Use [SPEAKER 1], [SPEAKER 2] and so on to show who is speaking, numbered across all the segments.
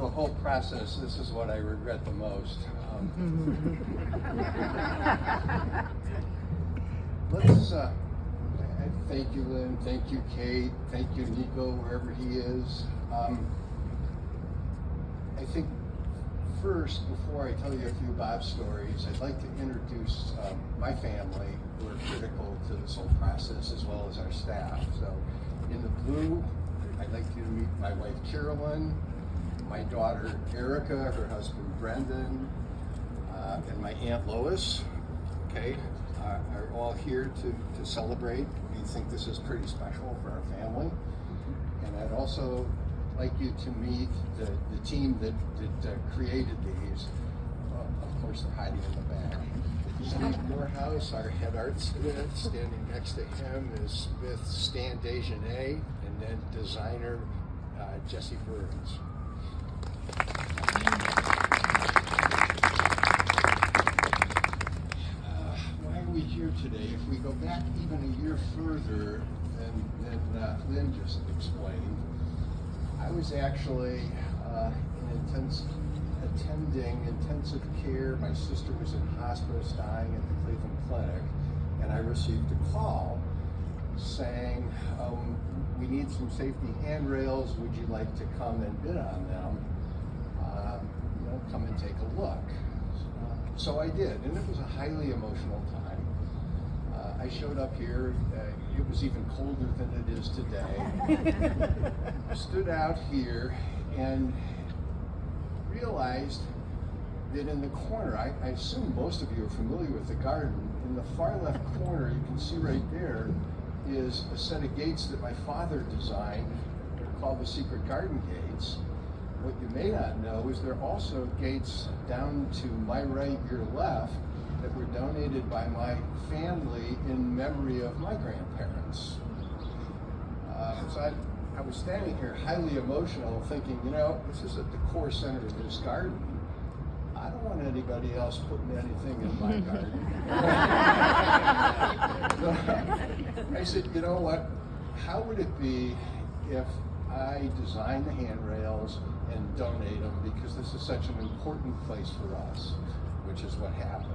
[SPEAKER 1] the whole process, this is what I regret the most. Thank you, Lynn. Thank you, Kate. Thank you, Nico, wherever he is. I think first, before I tell you a few Bob stories, I'd like to introduce my family, who are critical to this whole process, as well as our staff. So, in the blue, I'd like you to meet my wife, Carolyn, my daughter, Erica, her husband, Brendan, and my Aunt Lois, okay, are all here to celebrate. We think this is pretty special for our family. And I'd also like you to meet the team that created these. Of course, they're hiding in the back. Steve Morehouse, our head art smith. Standing next to him is Smith Stan Dejanay, and then designer Jesse Burns. Why are we here today? If we go back even a year further than Lynn just explained, I was actually attending intensive care. My sister was in hospice dying at the Cleveland Clinic, and I received a call saying, we need some safety handrails. Would you like to come and bid on them? Come and take a look. So I did, and it was a highly emotional time. I showed up here, it was even colder than it is today. Stood out here and realized that in the corner, I assume most of you are familiar with the garden, in the far left corner, you can see right there, is a set of gates that my father designed. They're called the secret garden gates. What you may not know is there are also gates down to my right, your left, that were donated by my family in memory of my grandparents. So I was standing here highly emotional thinking, this is at the core center of this garden. I don't want anybody else putting anything in my garden. So I said, you know what, how would it be if I design the handrails and donate them, because this is such an important place for us, which is what happened.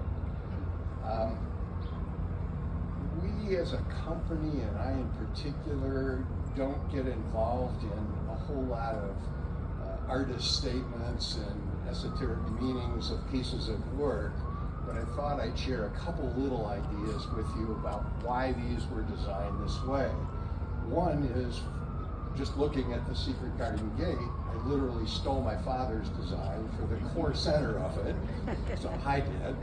[SPEAKER 1] We as a company, and I in particular, don't get involved in a whole lot of artist statements and esoteric meanings of pieces of work, but I thought I'd share a couple little ideas with you about why these were designed this way. One is, just looking at the secret garden gate, I literally stole my father's design for the core center of it, so I did.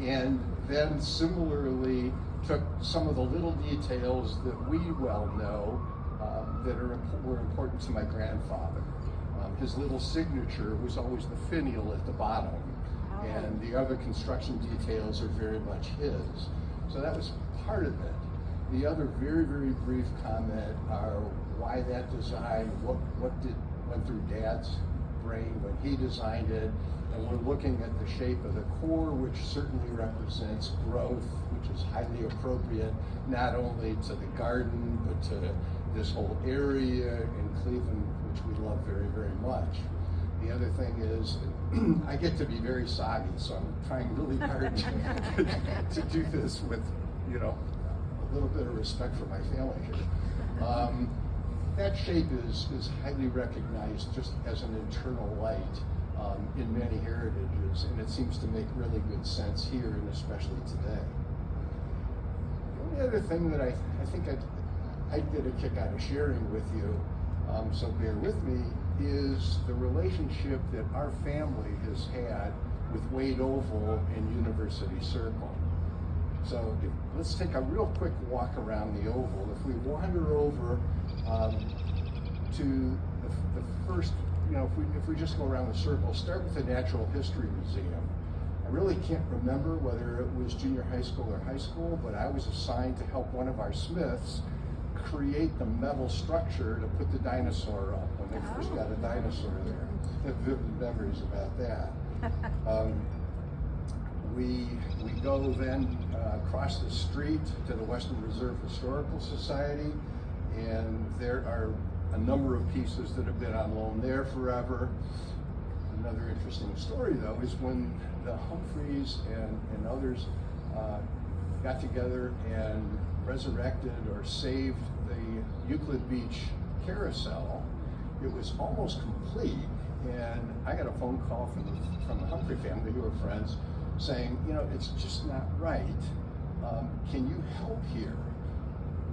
[SPEAKER 1] And then similarly took some of the little details that we well know that were important to my grandfather. His little signature was always the finial at the bottom, and the other construction details are very much his. So that was part of it. The other very, very brief comment are why that design, what went through Dad's brain when he designed it, and we're looking at the shape of the core, which certainly represents growth, which is highly appropriate, not only to the garden, but to this whole area in Cleveland, which we love very, very much. The other thing is, I get to be very soggy, so I'm trying really hard to do this with, a little bit of respect for my family here. That shape is highly recognized just as an internal light in many heritages, and it seems to make really good sense here, and especially today. The only other thing that I think I'd get a kick out of sharing with you, so bear with me, is the relationship that our family has had with Wade Oval and University Circle. So let's take a real quick walk around the Oval. If we wander over to the first, if we just go around the circle, start with the Natural History Museum. I really can't remember whether it was junior high school or high school, but I was assigned to help one of our smiths create the metal structure to put the dinosaur up when they first got a dinosaur there. I have vivid memories about that. We go then across the street to the Western Reserve Historical Society, and there are a number of pieces that have been on loan there forever. Another interesting story, though, is when the Humphreys and others got together and resurrected or saved the Euclid Beach carousel. It was almost complete, and I got a phone call from the Humphrey family, who are friends, saying, you know, it's just not right. Can you help here?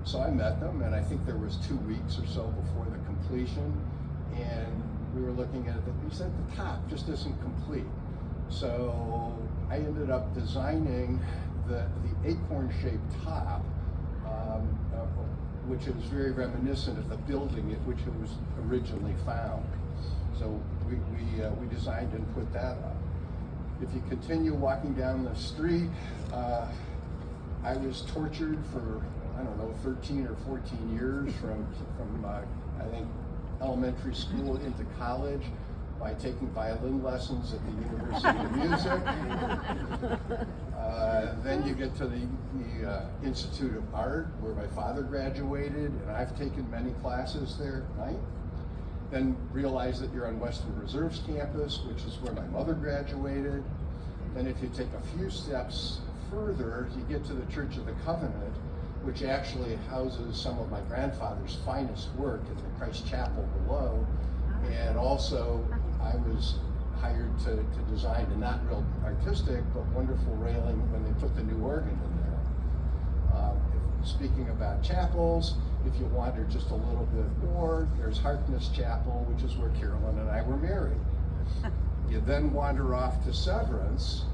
[SPEAKER 1] So I met them, and I think there was 2 weeks or so before the completion, and we were looking at it. He said the top just isn't complete. So I ended up designing the acorn-shaped top, which is very reminiscent of the building at which it was originally found. So we designed and put that up. If you continue walking down the street, I was tortured for, I don't know, 13 or 14 years from I think, elementary school into college by taking violin lessons at the University of Music. Then you get to the Institute of Art, where my father graduated, and I've taken many classes there at night. Then realize that you're on Western Reserve's campus, which is where my mother graduated. Then if you take a few steps further, you get to the Church of the Covenant, which actually houses some of my grandfather's finest work in the Christ Chapel below. And also, I was hired to design a not real artistic, but wonderful railing when they put the new organ in there. Speaking about chapels, if you wander just a little bit more, there's Harkness Chapel, which is where Carolyn and I were married. You then wander off to Severance,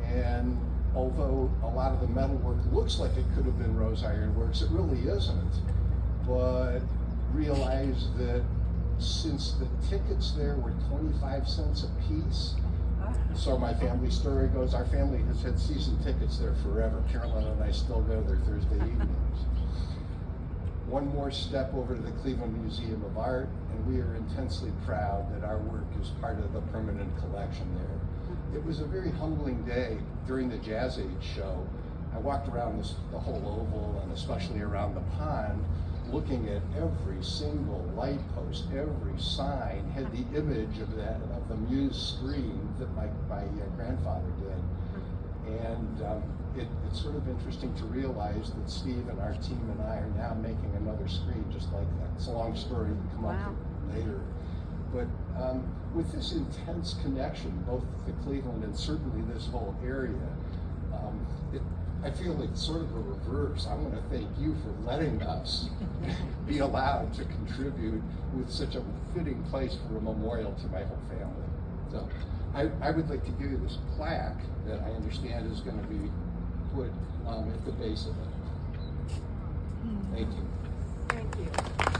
[SPEAKER 1] and although a lot of the metalwork looks like it could have been Rose Iron Works, it really isn't. But realize that since the tickets there were 25 cents a piece, so my family story goes, our family has had season tickets there forever. Carolyn and I still go there Thursday evenings. One more step over to the Cleveland Museum of Art, and we are intensely proud that our work is part of the permanent collection there. It was a very humbling day during the Jazz Age show. I walked around the whole oval, and especially around the pond, looking at every single light post, every sign had the image of the Muse screen that my grandfather did. And it's sort of interesting to realize that Steve and our team and I are now making another screen just like that. It's a long story, we'll come up to later. But with this intense connection, both to Cleveland and certainly this whole area, I feel it's sort of a reverse. I want to thank you for letting us be allowed to contribute with such a fitting place for a memorial to my whole family. So I would like to give you this plaque that I understand is going to be put at the base of it. Thank you.
[SPEAKER 2] Thank you.